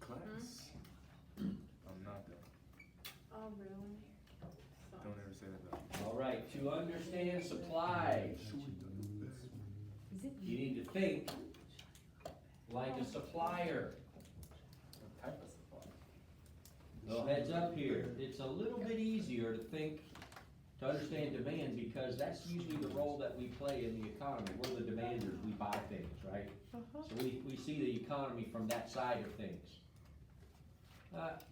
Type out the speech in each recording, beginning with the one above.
class. I'm not though. Oh, really? Don't ever say that though. All right, to understand supply, you need to think like a supplier. What type of supply? Well, heads up here, it's a little bit easier to think, to understand demand, because that's usually the role that we play in the economy. We're the demanders, we buy things, right? So we see the economy from that side of things.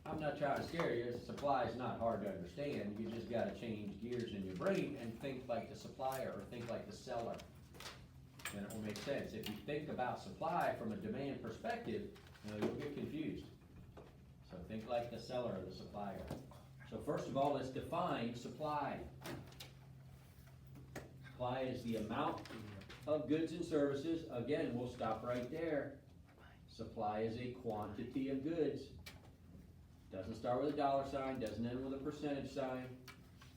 I'm not trying to scare you, supply is not hard to understand, you just gotta change gears in your brain and think like the supplier or think like the seller. And it will make sense. If you think about supply from a demand perspective, you'll get confused. So think like the seller or the supplier. So first of all, let's define supply. Supply is the amount of goods and services. Again, we'll stop right there. Supply is a quantity of goods. Doesn't start with a dollar sign, doesn't end with a percentage sign.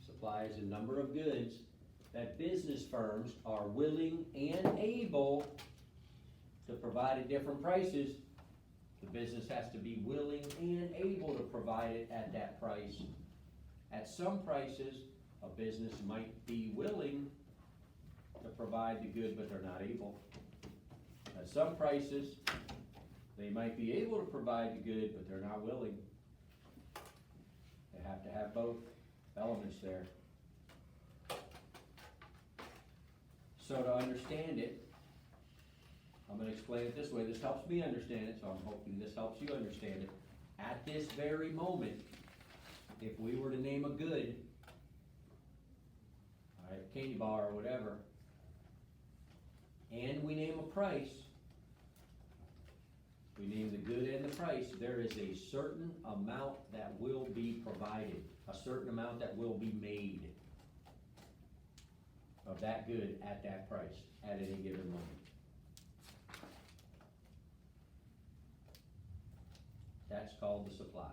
Supply is a number of goods that business firms are willing and able to provide at different prices. The business has to be willing and able to provide it at that price. At some prices, a business might be willing to provide the good, but they're not able. At some prices, they might be able to provide the good, but they're not willing. They have to have both elements there. So to understand it, I'm gonna explain it this way. This helps me understand it, so I'm hoping this helps you understand it. At this very moment, if we were to name a good, all right, candy bar or whatever, and we name a price, we name the good and the price, there is a certain amount that will be provided, a certain amount that will be made of that good at that price at any given moment. That's called the supply.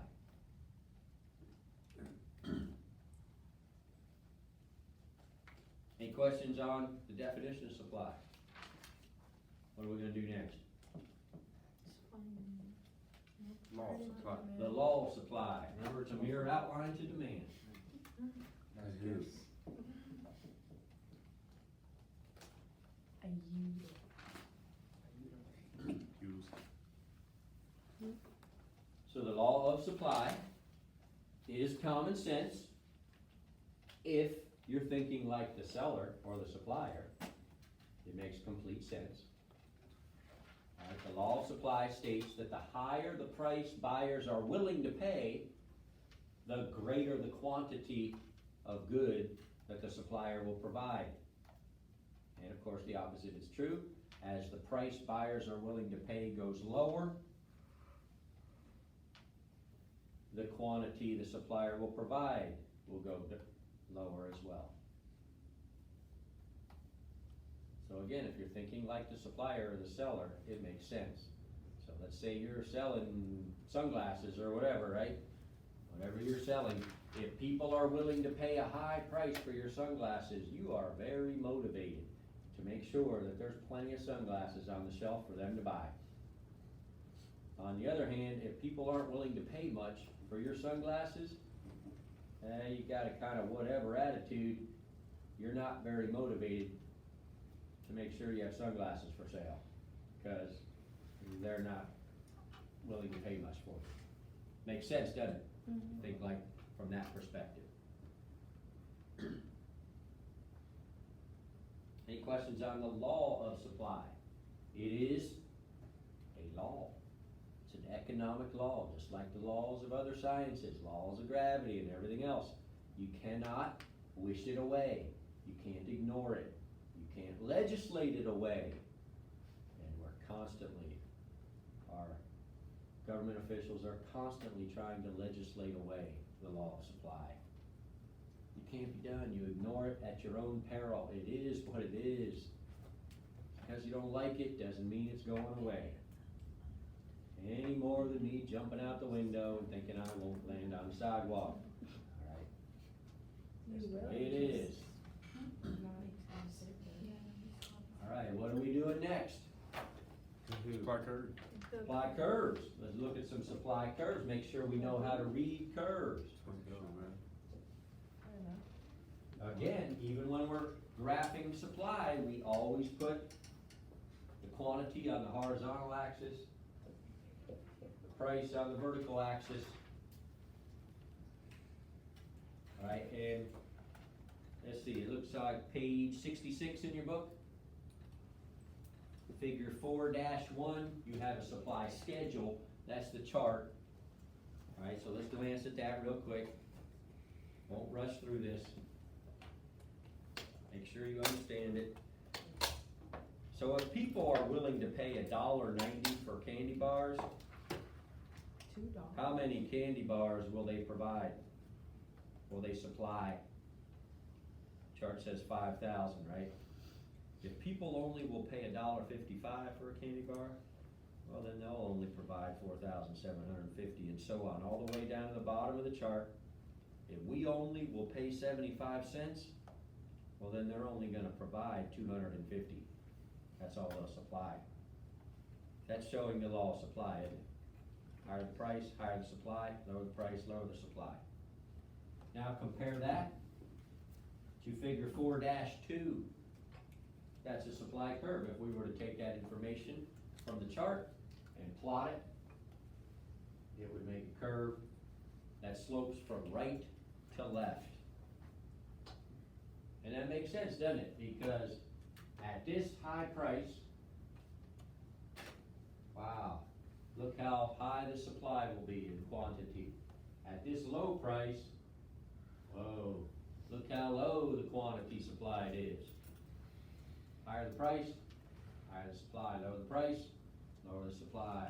Any questions on the definition of supply? What are we gonna do next? Law of supply. The law of supply. Remember, it's a mirror outline to demand. That's good. Use. So the law of supply is common sense if you're thinking like the seller or the supplier. It makes complete sense. All right, the law of supply states that the higher the price buyers are willing to pay, the greater the quantity of good that the supplier will provide. And of course, the opposite is true. As the price buyers are willing to pay goes lower, the quantity the supplier will provide will go lower as well. So again, if you're thinking like the supplier or the seller, it makes sense. So let's say you're selling sunglasses or whatever, right? Whatever you're selling, if people are willing to pay a high price for your sunglasses, you are very motivated to make sure that there's plenty of sunglasses on the shelf for them to buy. On the other hand, if people aren't willing to pay much for your sunglasses, you got a kind of whatever attitude, you're not very motivated to make sure you have sunglasses for sale, because they're not willing to pay much for it. Makes sense, doesn't it? Mm-hmm. Think like from that perspective. Any questions on the law of supply? It is a law. It's an economic law, just like the laws of other sciences, laws of gravity and everything else. You cannot wish it away. You can't ignore it. You can't legislate it away. And we're constantly, our government officials are constantly trying to legislate away the law of supply. You can't be done. You ignore it at your own peril. It is what it is. Because you don't like it doesn't mean it's going away. Any more than me jumping out the window and thinking I won't land on the sidewalk. All right. That's the way it is. All right, what are we doing next? Supply curtain. Supply curves, let's look at some supply curves, make sure we know how to read curves. Let's go, man. I don't know. Again, even when we're graphing supply, we always put the quantity on the horizontal axis, the price on the vertical axis. Alright, and let's see, it looks like page 66 in your book. Figure 4-1, you have a supply schedule, that's the chart. Alright, so let's glance at that real quick. Won't rush through this. Make sure you understand it. So if people are willing to pay $1.90 for candy bars, $2. how many candy bars will they provide? Will they supply? Chart says 5,000, right? If people only will pay $1.55 for a candy bar, well then they'll only provide 4,750 and so on, all the way down to the bottom of the chart. If we only will pay 75 cents, well then they're only gonna provide 250. That's all they'll supply. That's showing the law of supply, isn't it? Higher the price, higher the supply, lower the price, lower the supply. Now compare that to figure 4-2. That's a supply curve. If we were to take that information from the chart and plot it, it would make a curve that slopes from right to left. And that makes sense, doesn't it? Because at this high price, wow, look how high the supply will be in quantity. At this low price, whoa, look how low the quantity supplied is. Higher the price, higher the supply, lower the price, lower the supply.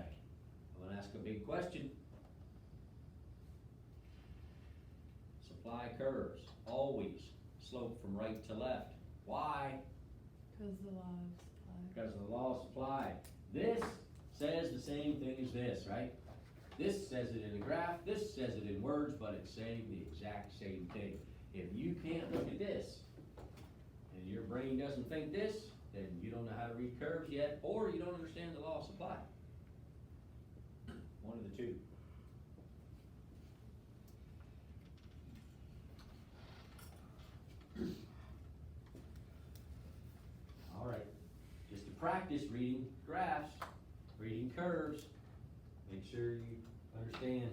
I'm gonna ask a big question. Supply curves always slope from right to left. Why? Cause the law of supply. Because of the law of supply. This says the same thing as this, right? This says it in a graph, this says it in words, but it's saying the exact same thing. If you can't look at this, and your brain doesn't think this, then you don't know how to read curves yet, or you don't understand the law of supply. One of the two. All right, just to practice reading graphs, reading curves, make sure you understand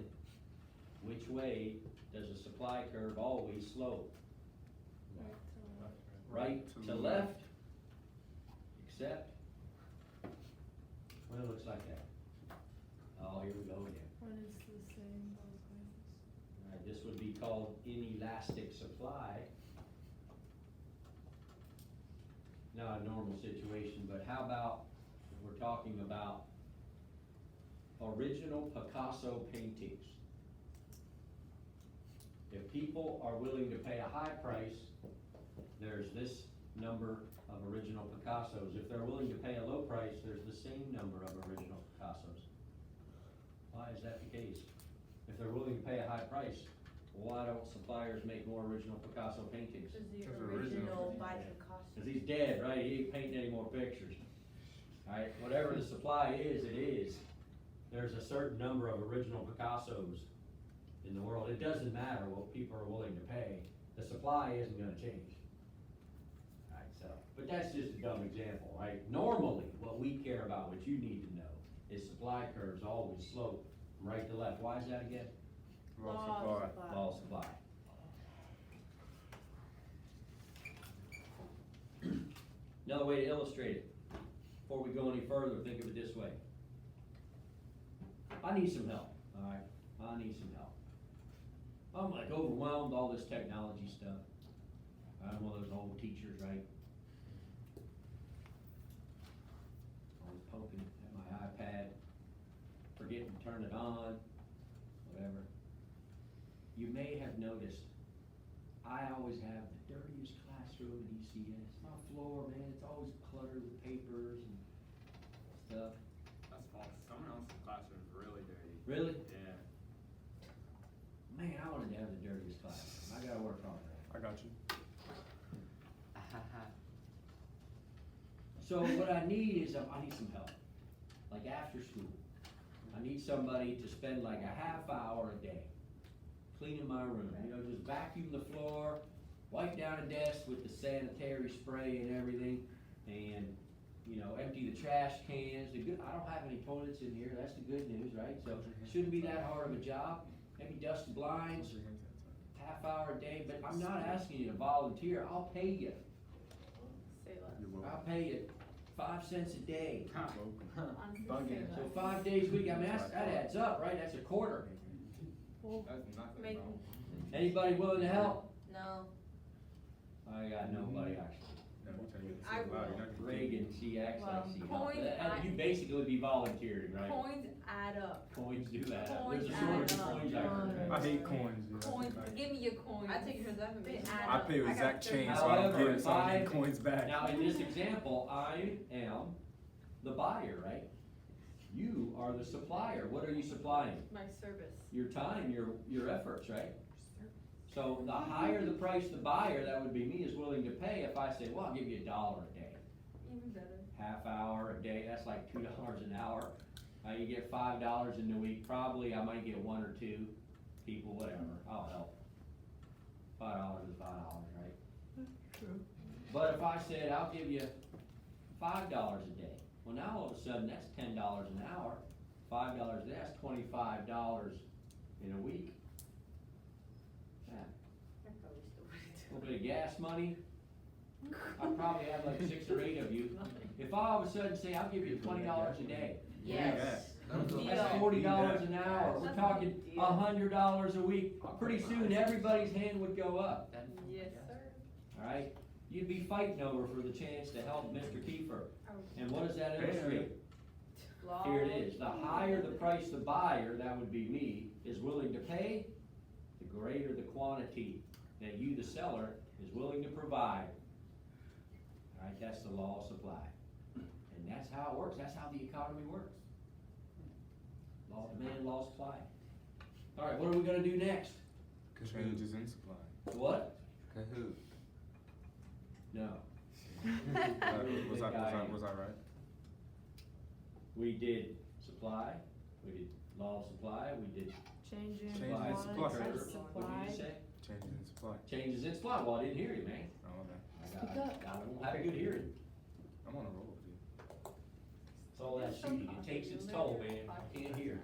which way does a supply curve always slope. Right to left, except when it looks like that. Oh, here we go again. When it's the same both ways. Alright, this would be called inelastic supply. Not a normal situation, but how about if we're talking about original Picasso paintings? If people are willing to pay a high price, there's this number of original Picassos. If they're willing to pay a low price, there's the same number of original Picassos. Why is that the case? If they're willing to pay a high price, why don't suppliers make more original Picasso paintings? Cause the Cause original original. by Picasso. Cause he's dead, right? He ain't painting any more pictures. Alright, whatever the supply is, it is. There's a certain number of original Picassos in the world. It doesn't matter what people are willing to pay. The supply isn't gonna change. Alright, so, but that's just a dumb example, right? Normally, what we care about, what you need to know, is supply curves always slope from right to left. Why is that again? Law of supply. Law of supply. Another way to illustrate it, before we go any further, think of it this way. I need some help, alright? I need some help. I'm like overwhelmed with all this technology stuff. I'm one of those old teachers, right? Always poking at my iPad, forgetting to turn it on, whatever. You may have noticed, I always have the dirtiest classroom at ECS. My floor, man, it's always cluttered with papers and stuff. That's false. Someone else's classroom is really dirty. Really? Yeah. Man, I wanted to have the dirtiest classroom. I gotta work on that. I got you. So what I need is, I need some help, like after school. I need somebody to spend like a half hour a day cleaning my room, you know, just vacuum the floor, wipe down a desk with the sanitary spray and everything, and, you know, empty the trash cans. The good, I don't have any toilets in here, that's the good news, right? So, it shouldn't be that hard of a job. Maybe dust the blinds, half hour a day, but I'm not asking you to volunteer, I'll pay you. Say less. You're I'll welcome. pay you 5 cents a day. Honestly, Bug say it. So less. 5 days a week, I mean, that adds up, right? That's a quarter. Well, That's nothing, make- bro. Anybody willing to help? No. I got nobody actually. No, we tell you to I say loud, will. you're not gonna Reagan, she acts like Well, she helped. coins, You basically would be volunteering, right? Coins add up. Coins do that. Coins There's a shortage of add up. coins I heard. I hate coins, dude. I Coins, think, like, give me your coins. I take your transaction. They add I up. pay with got exact 30. change, so I don't However, give, so I if need coins back. Now, in this example, I am the buyer, right? You are the supplier. What are you supplying? My service. Your time, your efforts, right? So the higher the price the buyer, that would be me, is willing to pay if I say, well, I'll give you $1 a day. Even better. Half hour a day, that's like $2 an hour. You get $5 in the week, probably I might get 1 or 2 people, whatever, I'll help. $5 is $5, right? True. But if I said, I'll give you $5 a day, well, now all of a sudden, that's $10 an hour. $5 a day, that's $25 in a week. Yeah, I probably still a little bit of gas money. I probably have like 6 or 8 of you. If I all of a sudden say, I'll give you $20 a day, Yes. that's Deal. $40 an hour, we're That's a talking deal. $100 a week. Pretty soon, everybody's hand would go up, Yes, sir. alright? You'd be fighting over for the chance to help Mr. Kiefer. And what does that illustrate? Here it is, the higher the price the buyer, that would be me, is willing to pay, the greater the quantity that you, the seller, is willing to provide. Alright, that's the law of supply. And that's how it works, that's how the economy works. Law of demand, law of supply. Alright, what are we gonna do next? Changes in supply. What? Kahoot. No. Was I right? We did supply, we did law of supply, we did Changing Change in supply. supply. What did you supply. say? Changes in supply. Changes in supply, well, I didn't hear you, man. Oh, okay. Speak up. I don't have a good hearing. I'm on a roll, dude. It's all that shooting, it takes its toll, man, I can't hear.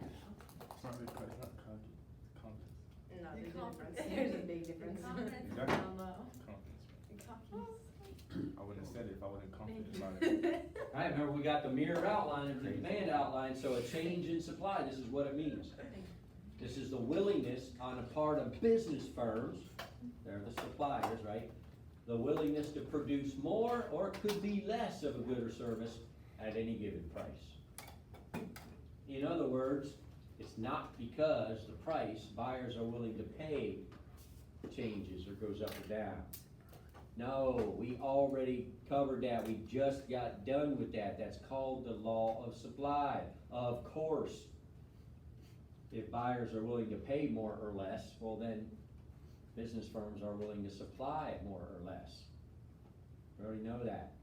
It's not really, it's not confidence. Confidence. No, The there's a confidence. difference. There's a big difference. confidence. Exactly. I don't know. Confidence. I wouldn't have said it if I wasn't confident Thank about it. you. Alright, remember, we got the mirror outline and the demand outline, so a change in supply, this is what it means. This is the willingness on the part of business firms, they're the suppliers, right? The willingness to produce more, or it could be less of a good or service at any given price. In other words, it's not because the price buyers are willing to pay changes or goes up or down. No, we already covered that, we just got done with that, that's called the law of supply. Of course, if buyers are willing to pay more or less, well then, business firms are willing to supply more or less. We already know that.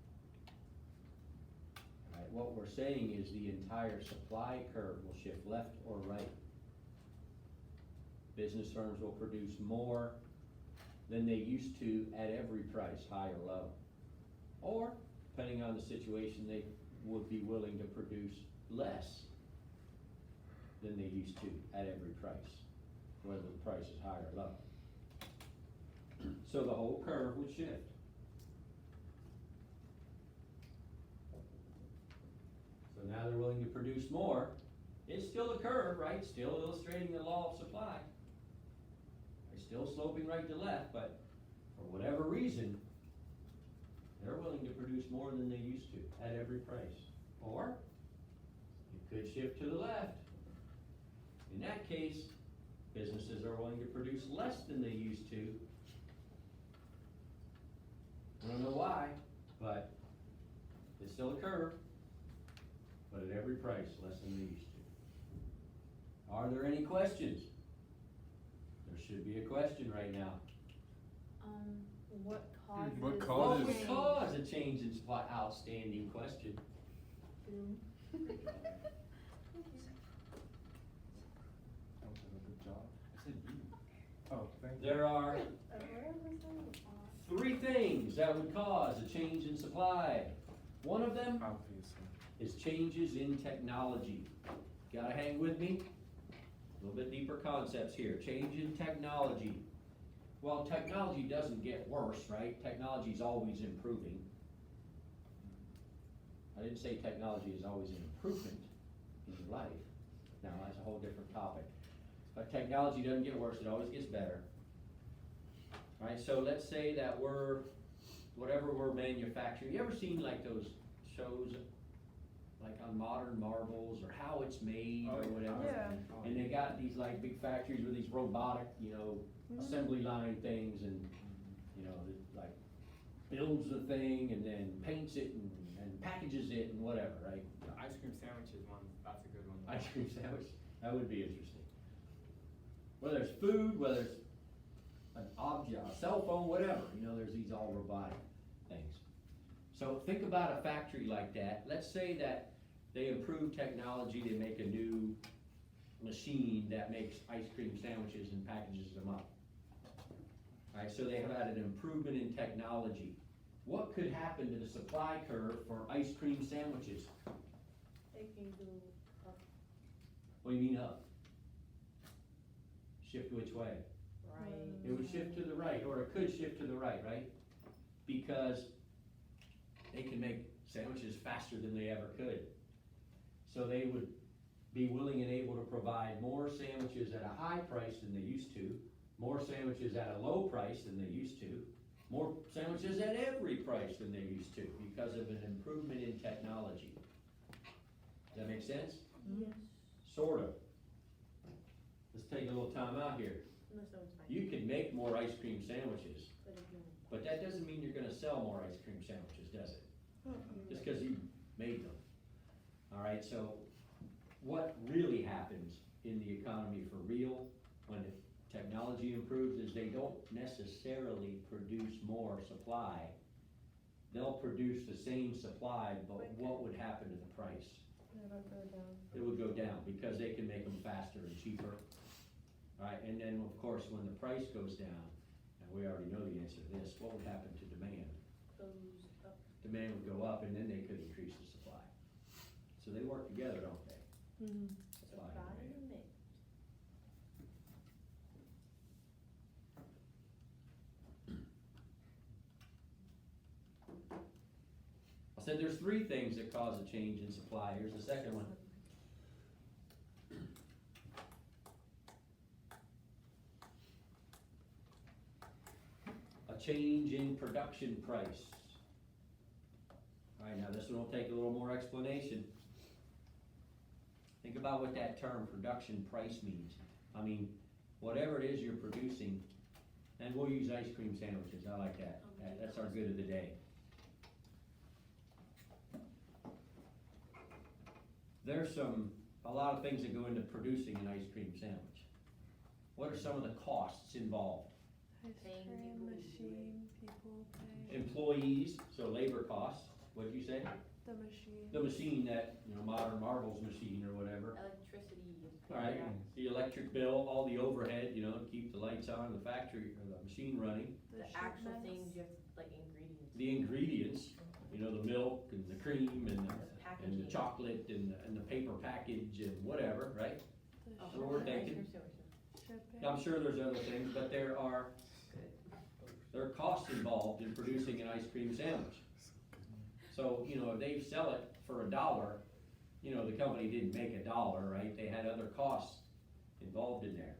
Alright, what we're saying is the entire supply curve will shift left or right. Business firms will produce more than they used to at every price, high or low. Or, depending on the situation, they would be willing to produce less than they used to at every price, whether the price is high or low. So the whole curve would shift. So now they're willing to produce more. It's still a curve, right? Still illustrating the law of supply. They're still sloping right to left, but for whatever reason, they're willing to produce more than they used to at every price. Or it could shift to the left. In that case, businesses are willing to produce less than they used to. I don't know why, but it's still a curve, but at every price, less than they used to. Are there any questions? There should be a question right now. What causes? What What causes- would cause a change in supply? Outstanding question. Boom. There are three things that would cause a change in supply. One of them Obviously. is changes in technology. Gotta hang with me? A little bit deeper concepts here. Change in technology. Well, technology doesn't get worse, right? Technology is always improving. I didn't say technology is always an improvement in your life. Now, that's a whole different topic. But technology doesn't get worse, it always gets better. Right, so let's say that whatever we're manufacturing, you ever seen like those shows, like on Modern Marvels, or How It's Made, or whatever? Yeah. And they got these like big factories with these robotic, assembly line things, and, it like builds the thing and then paints it and packages it and whatever, right? The ice cream sandwiches one, that's a good one. Ice cream sandwich, that would be interesting. Whether it's food, whether it's an object, a cell phone, whatever, there's these all robotic things. So think about a factory like that. Let's say that they improve technology, they make a new machine that makes ice cream sandwiches and packages them up. Alright, so they have had an improvement in technology. What could happen to the supply curve for ice cream sandwiches? It can go up, What do you mean up? Shift which way? right? It would shift to the right, or it could shift to the right, right? Because they can make sandwiches faster than they ever could. So they would be willing and able to provide more sandwiches at a high price than they used to, more sandwiches at a low price than they used to, more sandwiches at every price than they used to, because of an improvement in technology. Does that make sense? Yes. Sort of. Let's take a little time out here. No, so it's fine. You can make more ice cream sandwiches, But if you- but that doesn't mean you're gonna sell more ice cream sandwiches, does it? Just because you made them. Alright, so what really happens in the economy for real, when the technology improves, is they don't necessarily produce more supply. They'll produce the same supply, but what would happen to the price? It'll go down. It would go down, because they can make them faster and cheaper. Alright, and then of course, when the price goes down, and we already know the answer to this, what would happen to demand? Goes up. Demand would go up, and then they could increase the supply. So they work together, don't they? Supply and Supply demand. and demand. I said there's three things that cause a change in supply. Here's the second one. A change in production price. Alright, now this one will take a little more explanation. Think about what that term production price means. I mean, whatever it is you're producing, and we'll use ice cream sandwiches, I like that. That's our good of the day. There's a lot of things that go into producing an ice cream sandwich. What are some of the costs involved? Ice Paying cream people to do machine, people pay, Employees, so labor costs, what'd you say? the machine. The machine that, Modern Marvels machine or whatever. Electricity is. Alright, the electric bill, all the overhead, to keep the lights on, the factory, or the machine running. The actual things, you have, like ingredients. The ingredients, the milk and the cream and the Packaging. chocolate and the paper package and whatever, right? Oh, So we're ice thinking- cream sandwiches. Shipping. I'm sure there's other things, but there are costs involved in producing an ice cream sandwich. So, if they sell it for $1, the company didn't make $1, right? They had other costs involved in there.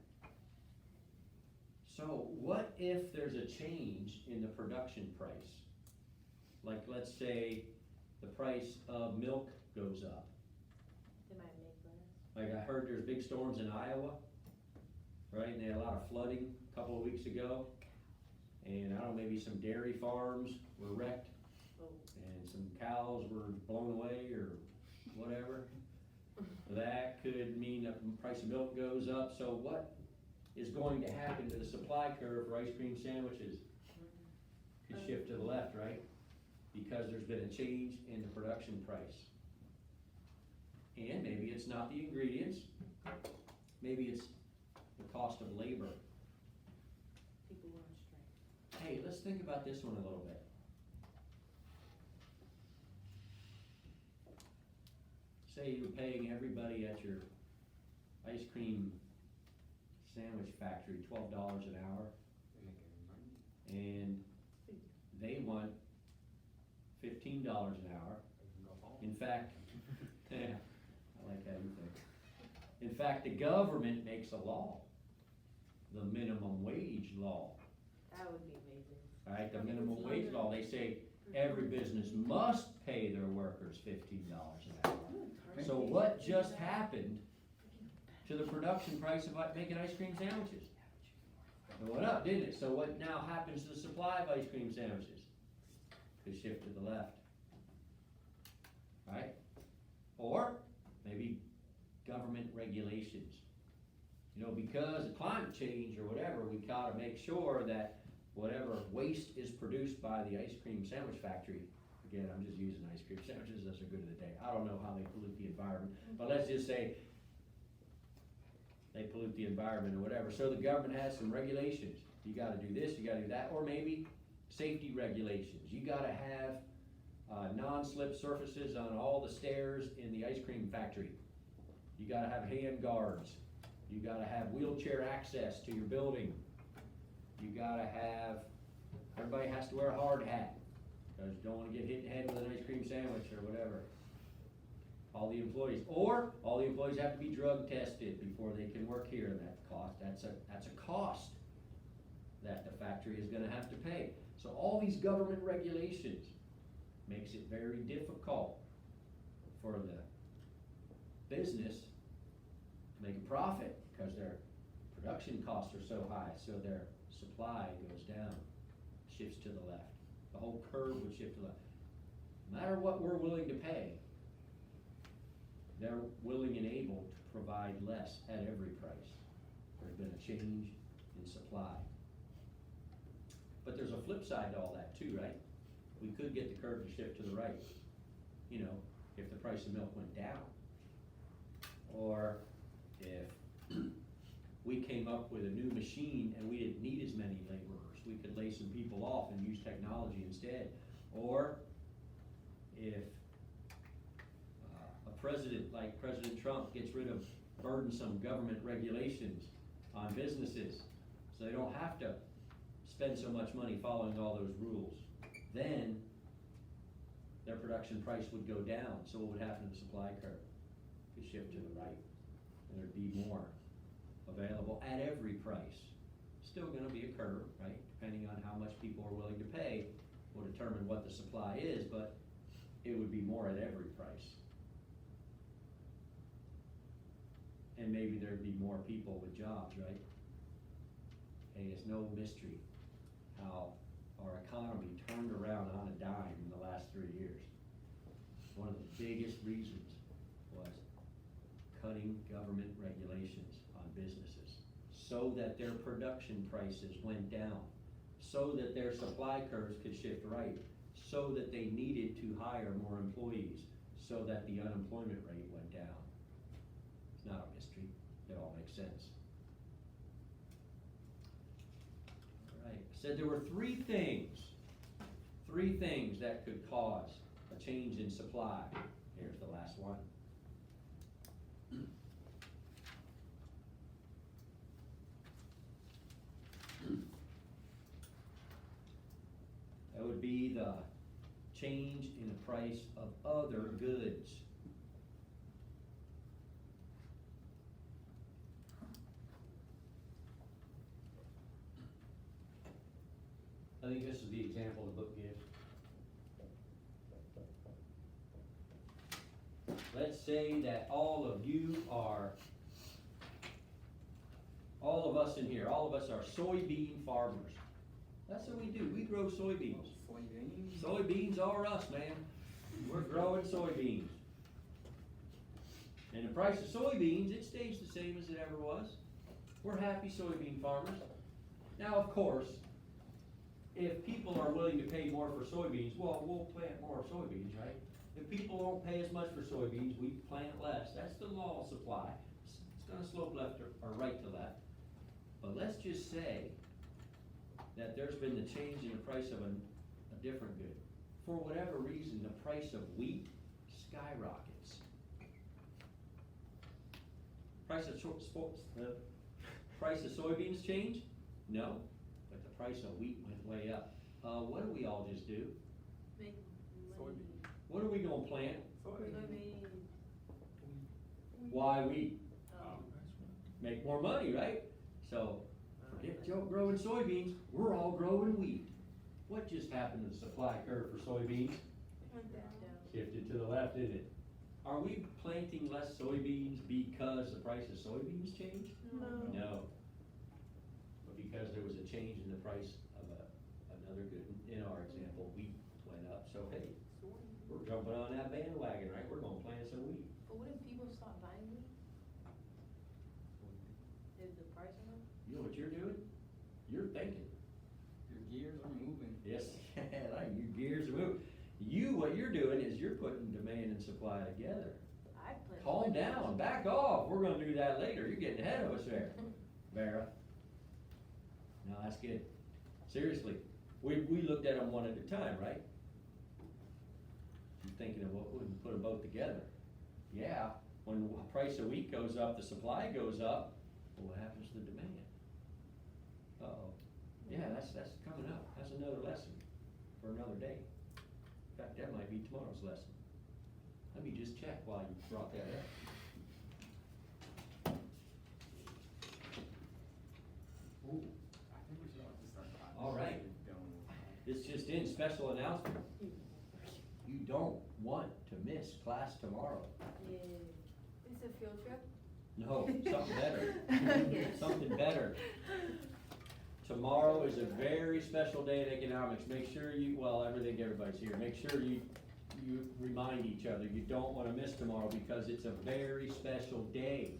So what if there's a change in the production price? Like, let's say the price of milk goes up. They might make less. Like I heard there's big storms in Iowa, right, and they had a lot of flooding a couple of weeks ago. And I don't know, maybe some dairy farms were wrecked, Oh. and some cows were blown away or whatever. That could mean that the price of milk goes up, so what is going to happen to the supply curve for ice cream sandwiches? Could shift to the left, right? Because there's been a change in the production price. And maybe it's not the ingredients, maybe it's the cost of labor. hey, let's think about this one a little bit. Say you're paying everybody at your ice cream sandwich factory $12 an hour, They make any money. and they want $15 an hour. They can go home. In fact, yeah, I like how you think. In fact, the government makes a law, the minimum wage law, That would be amazing. right? The minimum wage law, they say every business must pay their workers $15 an hour. So what just happened to the production price of making ice cream sandwiches? It went up, didn't it? So what now happens to the supply of ice cream sandwiches? Could shift to the left. Right? Or maybe government regulations. You know, because of climate change or whatever, we gotta make sure that whatever waste is produced by the ice cream sandwich factory, again, I'm just using ice cream sandwiches as a good of the day. I don't know how they pollute the environment, but let's just say they pollute the environment or whatever. So the government has some regulations. You gotta do this, you gotta do that, or maybe safety regulations. You gotta have non-slip surfaces on all the stairs in the ice cream factory. You gotta have hand guards. You gotta have wheelchair access to your building. You gotta have, everybody has to wear a hard hat, because you don't wanna get hit in the head with an ice cream sandwich or whatever. All the employees, or all the employees have to be drug tested before they can work here, and that's a cost that the factory is gonna have to pay. So all these government regulations makes it very difficult for the business to make a profit, because their production costs are so high, so their supply goes down, shifts to the left. The whole curve would shift to the left. No matter what we're willing to pay, they're willing and able to provide less at every price. There's been a change in supply. But there's a flip side to all that too, right? We could get the curve to shift to the right, you know, if the price of milk went down. Or if we came up with a new machine and we didn't need as many laborers, we could lay some people off and use technology instead. Or if a president like President Trump gets rid of burdensome government regulations on businesses, so they don't have to spend so much money following all those rules, then their production price would go down. So what would happen to the supply curve? It could shift to the right, and there'd be more available at every price. Still gonna be a curve, right? Depending on how much people are willing to pay will determine what the supply is, but it would be more at every price. And maybe there'd be more people with jobs, right? Hey, it's no mystery how our economy turned around on a dime in the last 3 years. One of the biggest reasons was cutting government regulations on businesses so that their production prices went down, so that their supply curves could shift right, so that they needed to hire more employees, so that the unemployment rate went down. It's not a mystery, it all makes sense. All right, I said there were three things that could cause a change in supply. Here's the last one. That would be the change in the price of other goods. I think this is the example the book gives. Let's say that all of us in here, all of us are soybean farmers. That's what we do, we grow soybeans. Soybeans. Soybeans are us, man. We're growing soybeans. And the price of soybeans, it stays the same as it ever was. We're happy soybean farmers. Now, of course, if people are willing to pay more for soybeans, well, we'll plant more soybeans, right? If people won't pay as much for soybeans, we plant less. That's the law of supply. It's gonna slope left or right to left. But let's just say that there's been the change in the price of a different good. For whatever reason, the price of wheat skyrockets. Price of price of soybeans change? No, but the price of wheat went way up. What do we all just do? Make money. What are we gonna plant? Soybean. Why wheat? Oh. Make more money, right? So, forget Joe growing soybeans, we're all growing wheat. What just happened to the supply curve for soybeans? Went down. Shifted to the left, didn't it? Are we planting less soybeans because the price of soybeans changed? No. No. But because there was a change in the price of another good, in our example, wheat went up, so hey, we're jumping on that bandwagon, right? We're gonna plant some wheat. But what if people stop buying meat? Is the price enough? You know what you're doing? You're thinking. Your gears are moving. Yes, like your gears are moving. What you're doing is you're putting demand and supply together. I plant. Calm down, back off, we're gonna do that later, you're getting ahead of us there, Vera. No, that's good. Seriously, we looked at them one at a time, right? You're thinking of what, we can put them both together. Yeah, when the price of wheat goes up, the supply goes up, well, what happens to the demand? Uh-oh, yeah, that's coming up, that's another lesson for another day. In fact, that might be tomorrow's lesson. Let me just check while you brought that up. Ooh, I think we should just start. All right. It's just in special announcement. You don't want to miss class tomorrow. Yeah. It's a field trip? No, something better. Something better. Tomorrow is a very special day in economics. Make sure you, well, everybody's here. Make sure you remind each other, you don't wanna miss tomorrow because it's a very special day.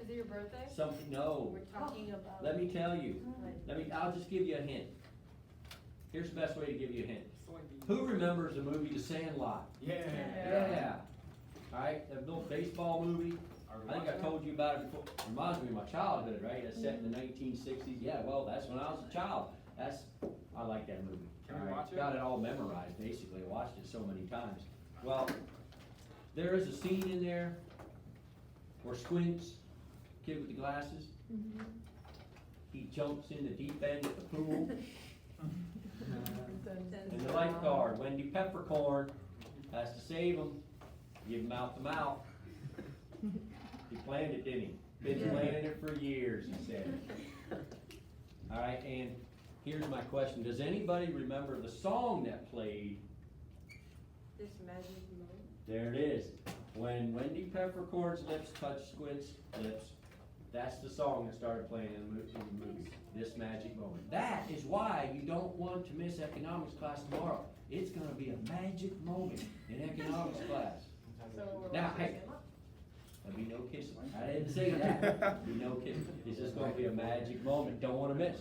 Is it your birthday? Something, no, We're talking about. let me tell you. Like, I'll just give you a hint. Here's the best way to give you a hint. Soybeans. Who remembers the movie The Sandlot? Yeah. Yeah. Alright, that little baseball movie. I think I told you about it before. Reminds me of my childhood, right? It's set in the 1960s. Yeah, well, that's when I was a child. I like that movie. Can we All right, watch it? Got it all memorized, basically. I watched it so many times. Well, there is a scene in there where Squints, kid with the glasses, he jumps in the deep end of the pool. And the lifeguard, Wendy Peppercorn, has to save him, give him mouth to mouth. He planned it, didn't he? Been planning it for years, he said. Alright, and here's my question. Does anybody remember the song that played? This magic moment. There it is. When Wendy Peppercorn's lips touched Squint's lips, that's the song that started playing in the movie. This magic moment. That is why you don't want to miss economics class tomorrow. It's gonna be a magic moment in economics class. So we're Now, watching hey. Emma? There'll be no kissing. I didn't say that. There'll be no kissing. It's just gonna be a magic moment. Don't wanna miss.